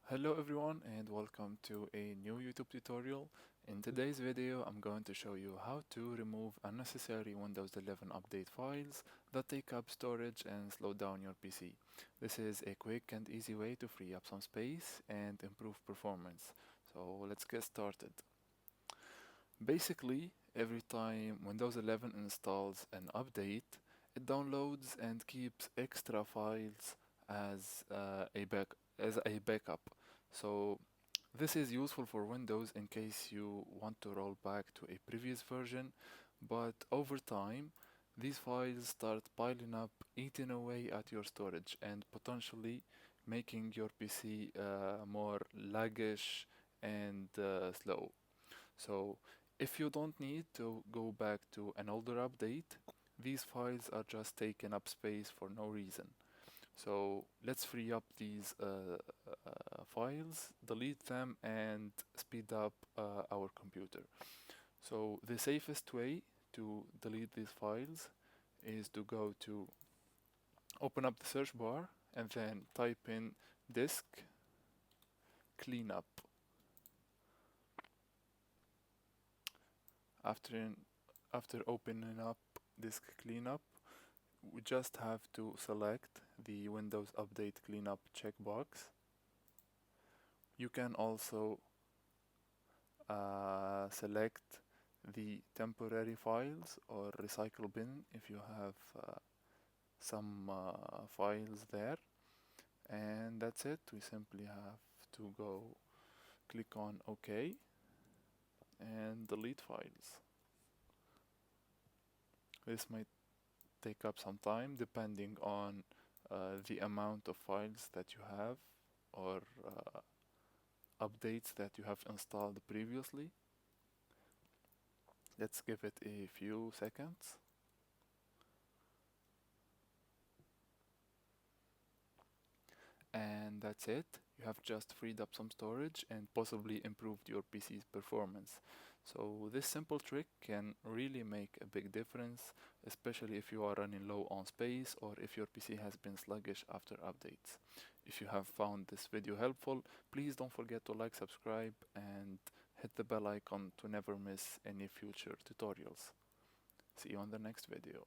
Hello everyone and welcome to a new YouTube tutorial. In today's video, I'm going to show you how to remove unnecessary Windows 11 update files that take up storage and slow down your PC. This is a quick and easy way to free up some space and improve performance. So let's get started. Basically, every time Windows 11 installs an update, it downloads and keeps extra files as a backup. So this is useful for Windows in case you want to roll back to a previous version, but over time, these files start piling up, eating away at your storage, and potentially making your PC more laggish and slow. So if you don't need to go back to an older update, these files are just taking up space for no reason. So let's free up these files, delete them, and speed up our computer. So the safest way to delete these files is to go to open up the search bar and then type in disk cleanup. After after opening up disk cleanup, we just have to select the Windows Update Cleanup checkbox. You can also select the temporary files or recycle bin if you have some files there, and that's it. We simply have to go click on OK and delete files. This might take up some time depending on the amount of files that you have or updates that you have installed previously. Let's give it a few seconds. And that's it. You have just freed up some storage and possibly improved your PC's performance. So this simple trick can really make a big difference, especially if you are running low on space or if your PC has been sluggish after updates. If you have found this video helpful, please don't forget to like, subscribe, and hit the bell icon to never miss any future tutorials. See you on the next video.